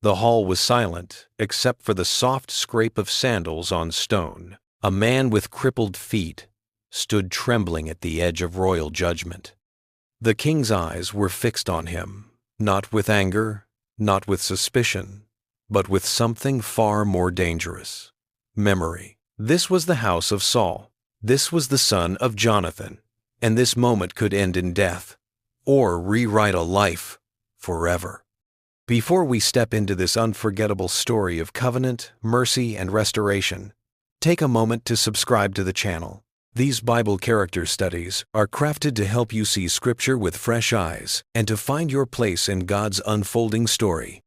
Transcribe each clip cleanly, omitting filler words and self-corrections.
The hall was silent, except for the soft scrape of sandals on stone. A man with crippled feet stood trembling at the edge of royal judgment. The king's eyes were fixed on him, not with anger, not with suspicion, but with something far more dangerous: memory. This was the house of Saul. This was the son of Jonathan, and this moment could end in death, or rewrite a life forever. Before we step into this unforgettable story of covenant, mercy, and restoration, take a moment to subscribe to the channel. These Bible character studies are crafted to help you see Scripture with fresh eyes and to find your place in God's unfolding story.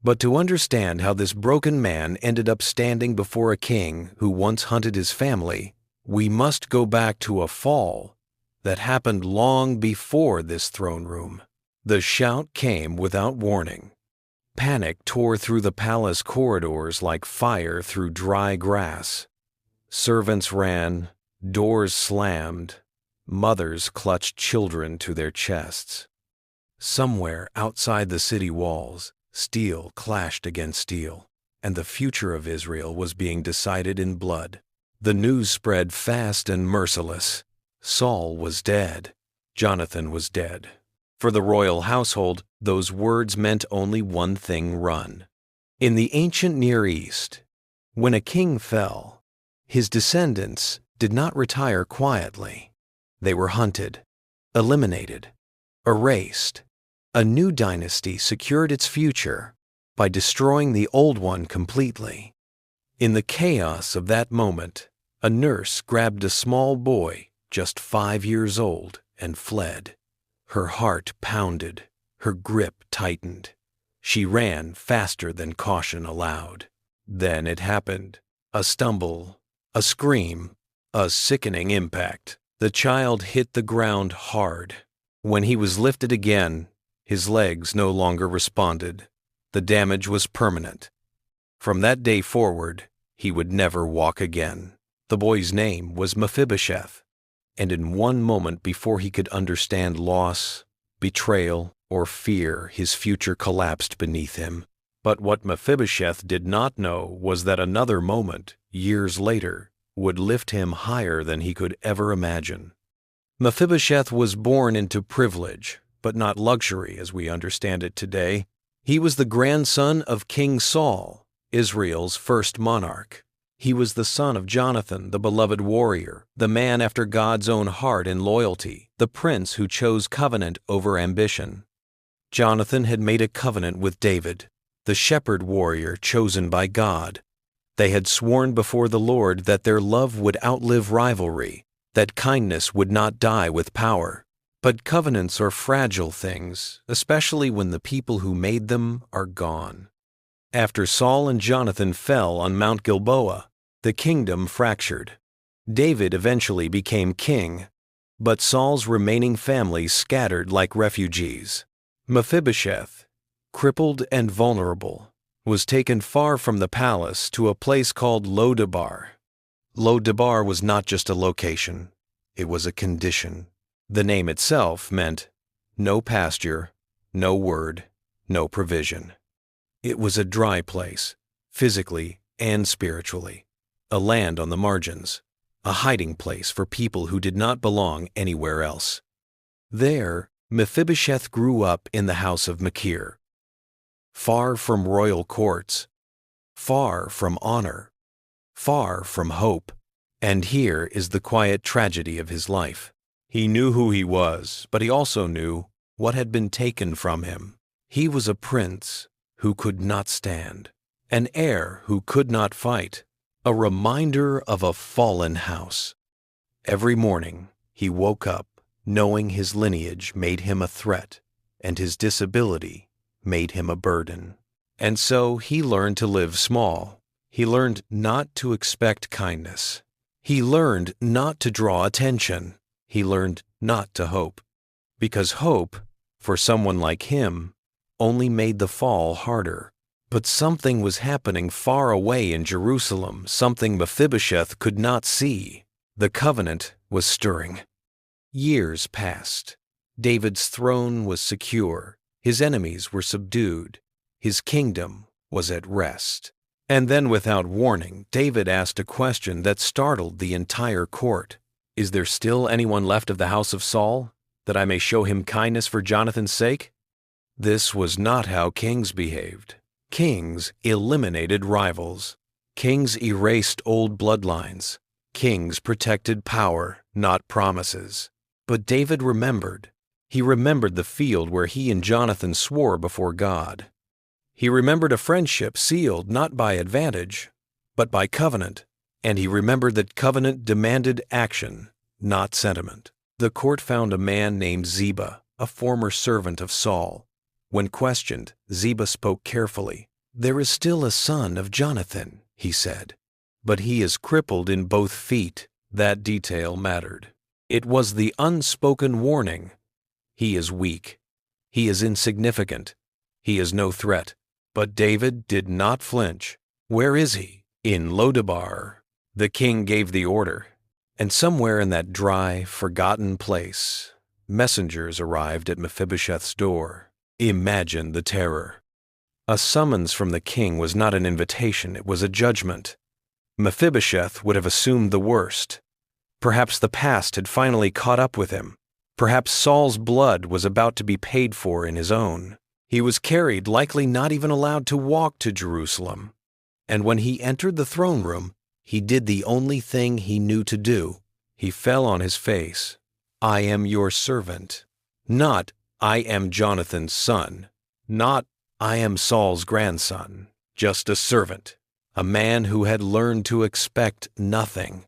But to understand how this broken man ended up standing before a king who once hunted his family, we must go back to a fall that happened long before this throne room. The shout came without warning. Panic tore through the palace corridors like fire through dry grass. Servants ran, doors slammed, mothers clutched children to their chests. Somewhere outside the city walls, steel clashed against steel, and the future of Israel was being decided in blood. The news spread fast and merciless. Saul was dead. Jonathan was dead. For the royal household, those words meant only one thing: run. In the ancient Near East, when a king fell, his descendants did not retire quietly. They were hunted, eliminated, erased. A new dynasty secured its future by destroying the old one completely. In the chaos of that moment, a nurse grabbed a small boy, just 5 years old, and fled. Her heart pounded, her grip tightened. She ran faster than caution allowed. Then it happened. A stumble, a scream, a sickening impact. The child hit the ground hard. When he was lifted again, his legs no longer responded. The damage was permanent. From that day forward, he would never walk again. The boy's name was Mephibosheth, and in one moment before he could understand loss, betrayal, or fear, his future collapsed beneath him. But what Mephibosheth did not know was that another moment, years later, would lift him higher than he could ever imagine. Mephibosheth was born into privilege, but not luxury as we understand it today. He was the grandson of King Saul, Israel's first monarch. He was the son of Jonathan, the beloved warrior, the man after God's own heart in loyalty, the prince who chose covenant over ambition. Jonathan had made a covenant with David, the shepherd warrior chosen by God. They had sworn before the Lord that their love would outlive rivalry, that kindness would not die with power. But covenants are fragile things, especially when the people who made them are gone. After Saul and Jonathan fell on Mount Gilboa, the kingdom fractured. David eventually became king, but Saul's remaining family scattered like refugees. Mephibosheth, crippled and vulnerable, was taken far from the palace to a place called Lo-debar. Lo-debar was not just a location, it was a condition. The name itself meant no pasture, no word, no provision. It was a dry place, physically and spiritually, a land on the margins, a hiding place for people who did not belong anywhere else. There, Mephibosheth grew up in the house of Machir, far from royal courts, far from honor, far from hope. And here is the quiet tragedy of his life. He knew who he was, but he also knew what had been taken from him. He was a prince who could not stand, an heir who could not fight, a reminder of a fallen house. Every morning, he woke up knowing his lineage made him a threat, and his disability made him a burden. And so he learned to live small. He learned not to expect kindness. He learned not to draw attention. He learned not to hope. Because hope, for someone like him, only made the fall harder. But something was happening far away in Jerusalem, something Mephibosheth could not see. The covenant was stirring. Years passed. David's throne was secure. His enemies were subdued. His kingdom was at rest. And then, without warning, David asked a question that startled the entire court. "Is there still anyone left of the house of Saul, that I may show him kindness for Jonathan's sake?" This was not how kings behaved. Kings eliminated rivals. Kings erased old bloodlines. Kings protected power, not promises. But David remembered. He remembered the field where he and Jonathan swore before God. He remembered a friendship sealed not by advantage, but by covenant. And he remembered that covenant demanded action, not sentiment. The court found a man named Ziba, a former servant of Saul. When questioned, Ziba spoke carefully. "There is still a son of Jonathan," he said, "but he is crippled in both feet." That detail mattered. It was the unspoken warning. He is weak. He is insignificant. He is no threat. But David did not flinch. "Where is he?" "In Lo-debar." The king gave the order. And somewhere in that dry, forgotten place, messengers arrived at Mephibosheth's door. Imagine the terror. A summons from the king was not an invitation, it was a judgment. Mephibosheth would have assumed the worst. Perhaps the past had finally caught up with him. Perhaps Saul's blood was about to be paid for in his own. He was carried, likely not even allowed to walk to Jerusalem. And when he entered the throne room, he did the only thing he knew to do. He fell on his face. "I am your servant." Not, "I am Jonathan's son." Not, "I am Saul's grandson." Just a servant. A man who had learned to expect nothing.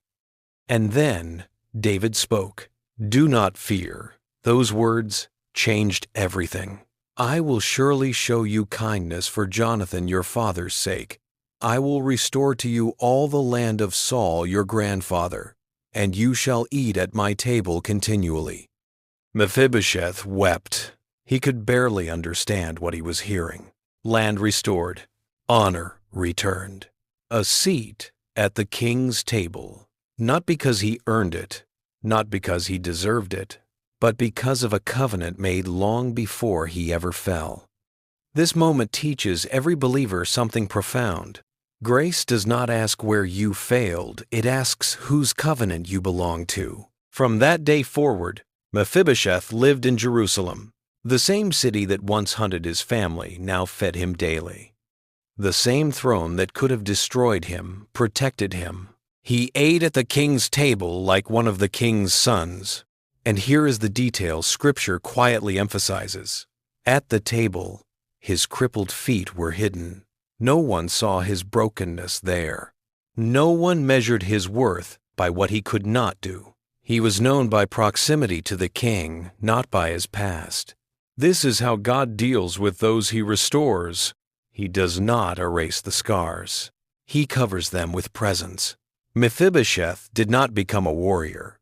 And then David spoke. "Do not fear." Those words changed everything. "I will surely show you kindness for Jonathan your father's sake. I will restore to you all the land of Saul your grandfather, and you shall eat at my table continually." Mephibosheth wept. He could barely understand what he was hearing. Land restored. Honor returned. A seat at the king's table. Not because he earned it, not because he deserved it, but because of a covenant made long before he ever fell. This moment teaches every believer something profound. Grace does not ask where you failed, it asks whose covenant you belong to. From that day forward, Mephibosheth lived in Jerusalem. The same city that once hunted his family now fed him daily. The same throne that could have destroyed him protected him. He ate at the king's table like one of the king's sons. And here is the detail Scripture quietly emphasizes. At the table, his crippled feet were hidden. No one saw his brokenness there. No one measured his worth by what he could not do. He was known by proximity to the king, not by his past. This is how God deals with those he restores. He does not erase the scars. He covers them with presence. Mephibosheth did not become a warrior.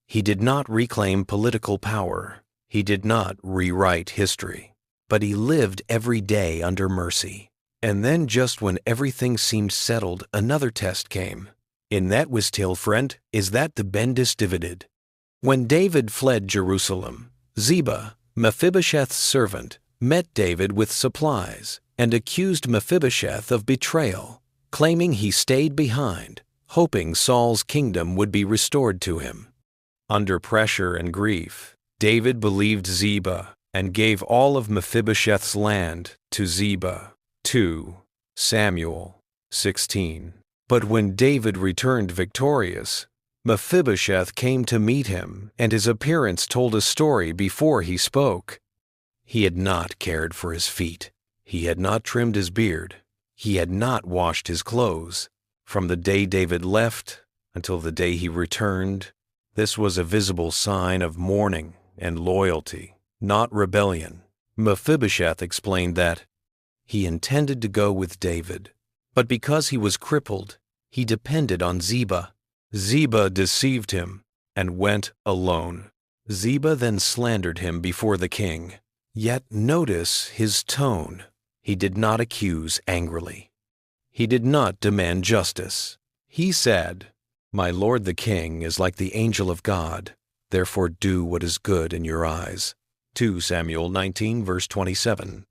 He did not reclaim political power. He did not rewrite history. But he lived every day under mercy. And then just when everything seemed settled, another test came. In that was till, friend, is that the bendis divided. When David fled Jerusalem, Ziba, Mephibosheth's servant, met David with supplies and accused Mephibosheth of betrayal, claiming he stayed behind, hoping Saul's kingdom would be restored to him. Under pressure and grief, David believed Ziba and gave all of Mephibosheth's land to Ziba. 2 Samuel 16. But when David returned victorious, Mephibosheth came to meet him, and his appearance told a story before he spoke. He had not cared for his feet. He had not trimmed his beard. He had not washed his clothes. From the day David left until the day he returned, this was a visible sign of mourning and loyalty, not rebellion. Mephibosheth explained that he intended to go with David, but because he was crippled, he depended on Ziba. Ziba deceived him and went alone. Ziba then slandered him before the king. Yet notice his tone. He did not accuse angrily. He did not demand justice. He said, "My lord the king is like the angel of God, therefore do what is good in your eyes." 2 Samuel 19 verse 27.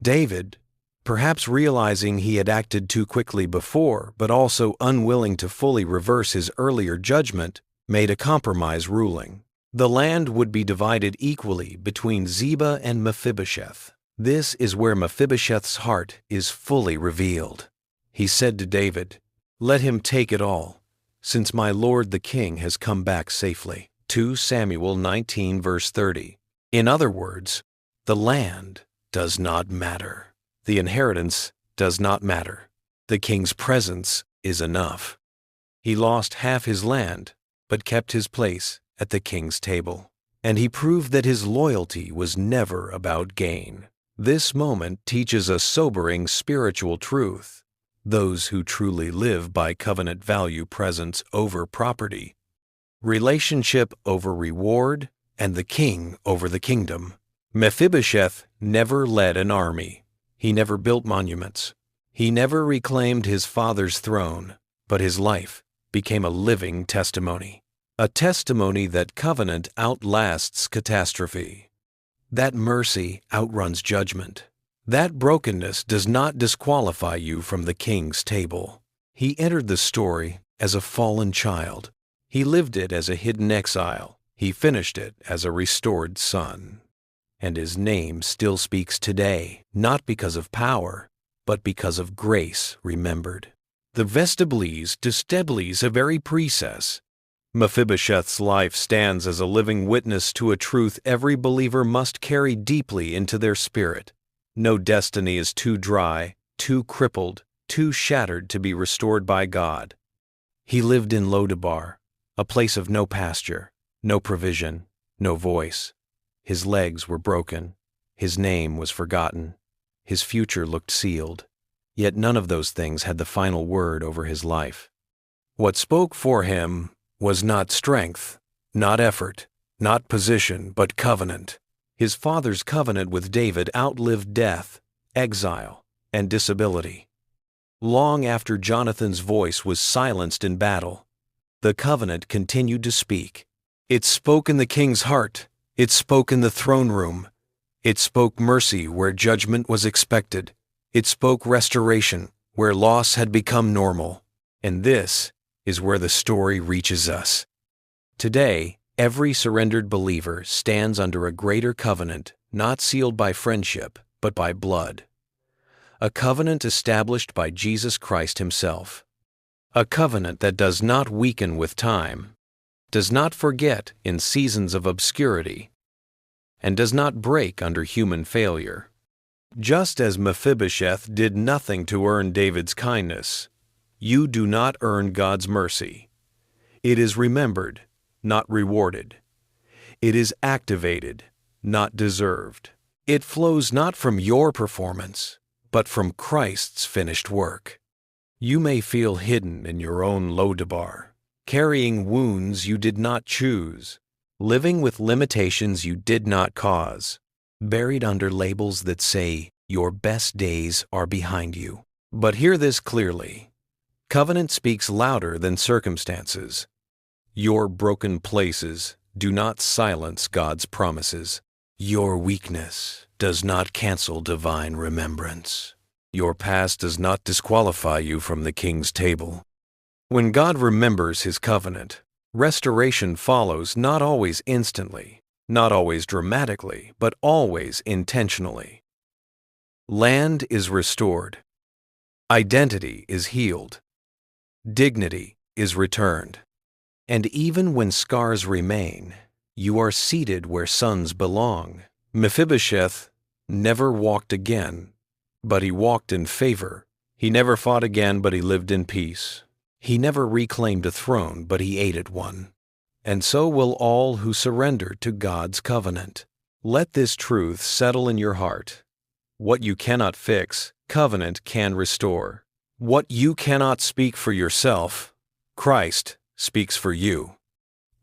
David Perhaps realizing he had acted too quickly before, but also unwilling to fully reverse his earlier judgment, made a compromise ruling. The land would be divided equally between Ziba and Mephibosheth. This is where Mephibosheth's heart is fully revealed. He said to David, "Let him take it all, since my lord the king has come back safely." 2 Samuel 19 verse 30. In other words, the land does not matter. The inheritance does not matter. The king's presence is enough. He lost half his land, but kept his place at the king's table. And he proved that his loyalty was never about gain. This moment teaches a sobering spiritual truth. Those who truly live by covenant value presence over property, relationship over reward, and the king over the kingdom. Mephibosheth never led an army. He never built monuments. He never reclaimed his father's throne, but his life became a living testimony. A testimony that covenant outlasts catastrophe. That mercy outruns judgment. That brokenness does not disqualify you from the king's table. He entered the story as a fallen child. He lived it as a hidden exile. He finished it as a restored son. And his name still speaks today, not because of power, but because of grace remembered. The vestibles to stabilis a very precess. Mephibosheth's life stands as a living witness to a truth every believer must carry deeply into their spirit. No destiny is too dry, too crippled, too shattered to be restored by God. He lived in Lo-debar, a place of no pasture, no provision, no voice. His legs were broken. His name was forgotten. His future looked sealed. Yet none of those things had the final word over his life. What spoke for him was not strength, not effort, not position, but covenant. His father's covenant with David outlived death, exile, and disability. Long after Jonathan's voice was silenced in battle, the covenant continued to speak. It spoke in the king's heart. It spoke in the throne room. It spoke mercy where judgment was expected. It spoke restoration where loss had become normal. And this is where the story reaches us. Today, every surrendered believer stands under a greater covenant, not sealed by friendship, but by blood. A covenant established by Jesus Christ himself. A covenant that does not weaken with time, does not forget in seasons of obscurity, and does not break under human failure. Just as Mephibosheth did nothing to earn David's kindness, you do not earn God's mercy. It is remembered, not rewarded. It is activated, not deserved. It flows not from your performance, but from Christ's finished work. You may feel hidden in your own Lo-debar, carrying wounds you did not choose, living with limitations you did not cause, buried under labels that say your best days are behind you. But hear this clearly. Covenant speaks louder than circumstances. Your broken places do not silence God's promises. Your weakness does not cancel divine remembrance. Your past does not disqualify you from the king's table. When God remembers his covenant, restoration follows not always instantly, not always dramatically, but always intentionally. Land is restored. Identity is healed. Dignity is returned. And even when scars remain, you are seated where sons belong. Mephibosheth never walked again, but he walked in favor. He never fought again, but he lived in peace. He never reclaimed a throne, but he ate at one. And so will all who surrender to God's covenant. Let this truth settle in your heart. What you cannot fix, covenant can restore. What you cannot speak for yourself, Christ speaks for you.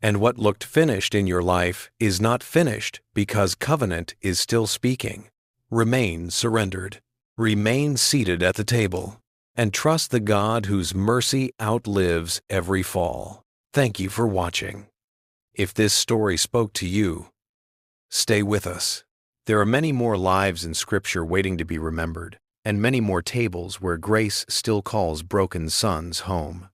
And what looked finished in your life is not finished because covenant is still speaking. Remain surrendered. Remain seated at the table. And trust the God whose mercy outlives every fall. Thank you for watching. If this story spoke to you, stay with us. There are many more lives in Scripture waiting to be remembered. and many more tables where grace still calls broken sons home.